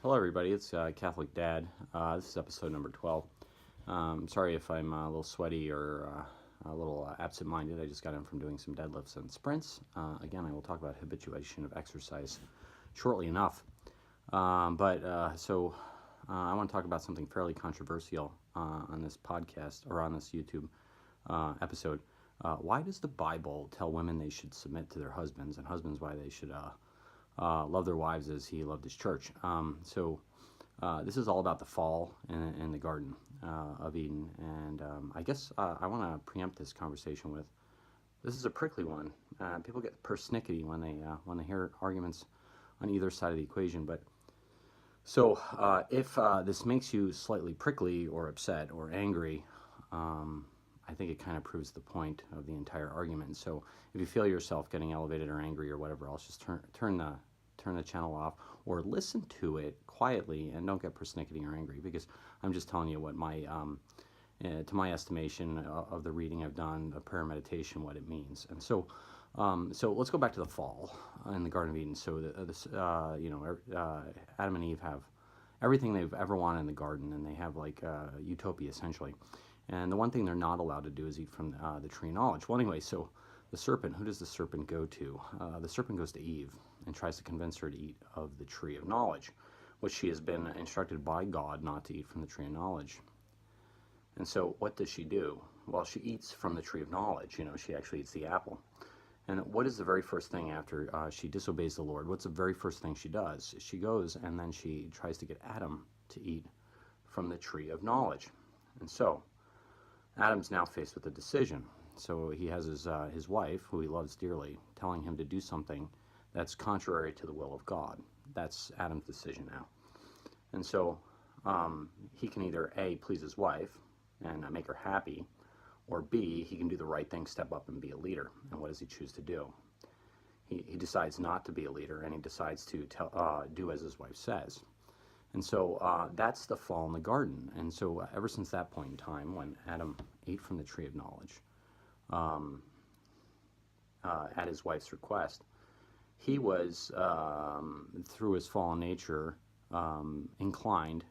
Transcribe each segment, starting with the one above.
Hello, everybody. It's Catholic Dad. This is episode number 12. Sorry if I'm a little sweaty or a little absent-minded. I just got in from doing some deadlifts and sprints. Again, I will talk about habituation of exercise shortly enough. So I want to talk about something fairly controversial on this podcast or on this YouTube episode. Why does the Bible tell women they should submit to their husbands, and husbands why they should love their wives as he loved his church? This is all about the fall in the Garden of Eden, and I guess I want to preempt this conversation with, this is a prickly one. People get persnickety when they hear arguments on either side of the equation. But so if this makes you slightly prickly or upset or angry, I think it kind of proves the point of the entire argument. So if you feel yourself getting elevated or angry or whatever else, just turn the channel off or listen to it quietly and don't get persnickety or angry, because I'm just telling you what my to my estimation of the reading I've done, the prayer meditation, what it means. And so let's go back to the fall in the Garden of Eden. So Adam and Eve have everything they've ever wanted in the garden, and they have like utopia essentially. And the one thing they're not allowed to do is eat from the tree of knowledge. Well, anyway, so the serpent, who does the serpent go to? The serpent goes to Eve and tries to convince her to eat of the tree of knowledge, which she has been instructed by God not to eat from the tree of knowledge. And so what does she do? Well, she eats from the tree of knowledge. She actually eats the apple. And what is the very first thing after she disobeys the Lord? What's the very first thing she does? She goes and then she tries to get Adam to eat from the tree of knowledge. And so Adam's now faced with a decision. So he has his wife, who he loves dearly, telling him to do something that's contrary to the will of God. That's Adam's decision now. And so he can either A, please his wife and make her happy, or B, he can do the right thing, step up and be a leader. And what does he choose to do? He decides not to be a leader, and he decides to do as his wife says. And so that's the fall in the garden. And so ever since that point in time, when Adam ate from the tree of knowledge, at his wife's request, he was, through his fallen nature, inclined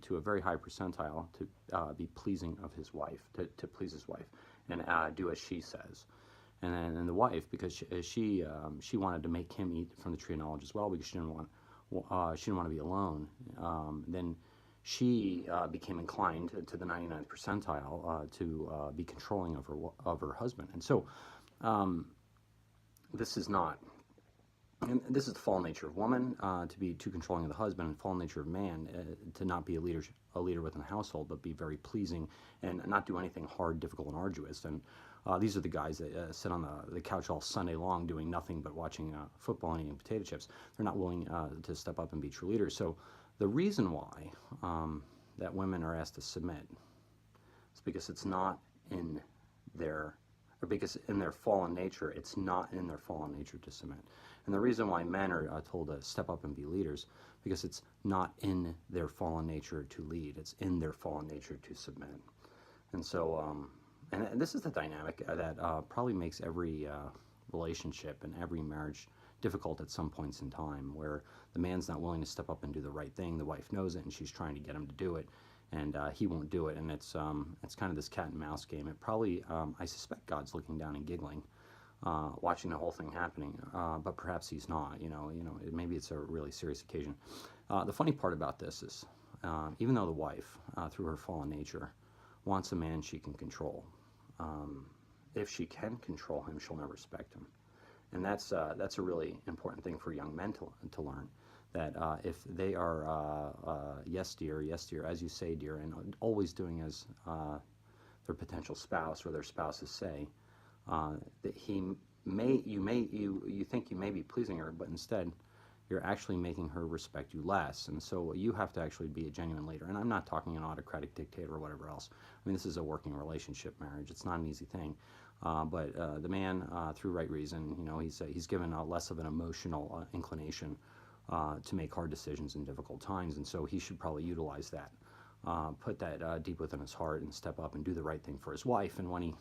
to a very high percentile to be pleasing of his wife, to please his wife, and do as she says. And the wife, because she wanted to make him eat from the tree of knowledge as well, because she didn't want to be alone. Then she became inclined to the 99th percentile to be controlling of her husband. And so this is the fallen nature of woman, to be too controlling of the husband, and fallen nature of man, to not be a leader within the household, but be very pleasing and not do anything hard, difficult, and arduous. And these are the guys that sit on the couch all Sunday long doing nothing but watching football and eating potato chips. They're not willing to step up and be true leaders. So the reason why that women are asked to submit is because it's not in their, or because in their fallen nature, it's not in their fallen nature to submit. And the reason why men are told to step up and be leaders, because it's not in their fallen nature to lead. It's in their fallen nature to submit. And so, and this is the dynamic that probably makes every relationship and every marriage difficult at some points in time, where the man's not willing to step up and do the right thing. The wife knows it, and she's trying to get him to do it, and he won't do it. And it's kind of this cat and mouse game. It probably, I suspect God's looking down and giggling, watching the whole thing happening, but perhaps he's not. Maybe it's a really serious occasion. The funny part about this is, even though the wife, through her fallen nature, wants a man she can control, if she can control him, she'll never respect him. And that's a really important thing for young men to learn, that if they are yes dear, as you say dear, and always doing as their potential spouse or their spouses say, that you think you may be pleasing her, but instead you're actually making her respect you less. And so you have to actually be a genuine leader. And I'm not talking an autocratic dictator or whatever else. I mean, this is a working relationship marriage. It's not an easy thing. But the man, through right reason, he's given less of an emotional inclination to make hard decisions in difficult times. And so he should probably utilize that, put that deep within his heart, and step up and do the right thing for his wife. And when he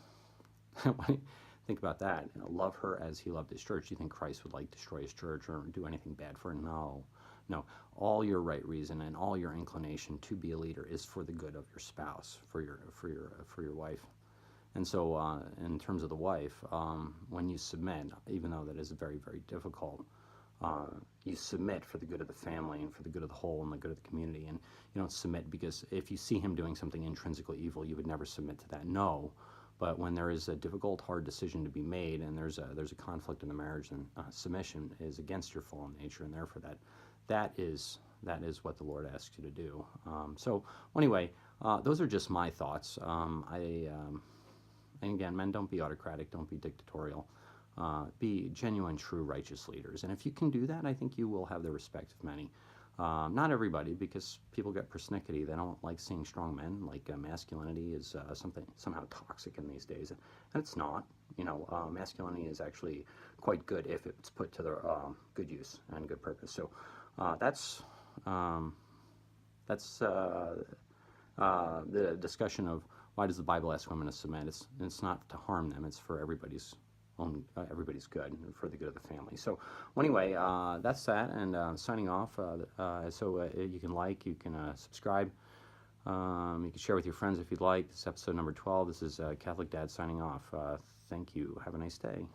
think about that, love her as he loved his church. Do you think Christ would destroy his church or do anything bad for her? No. No, all your right reason and all your inclination to be a leader is for the good of your spouse, for your wife. And so, in terms of the wife, when you submit, even though that is very, very difficult, uh, you submit for the good of the family and for the good of the whole and the good of the community. And you don't submit because if you see him doing something intrinsically evil, you would never submit to that. No. But when there is a difficult, hard decision to be made, and there's a conflict in the marriage, then submission is against your fallen nature, and therefore that is what the Lord asks you to do. So anyway, those are just my thoughts. And again, men, don't be autocratic, don't be dictatorial. Be genuine, true, righteous leaders. And if you can do that, I think you will have the respect of many. Not everybody, because people get persnickety. They don't like seeing strong men. Like masculinity is something somehow toxic in these days, and it's not. Masculinity is actually quite good if it's put to the good use and good purpose. So that's the discussion of why does the Bible ask women to submit. It's not to harm them. It's for everybody's good and for the good of the family. So anyway, that's that, and signing off. So you can subscribe. You can share with your friends if you'd like. This is episode number 12. This is Catholic Dad signing off. Thank you. Have a nice day.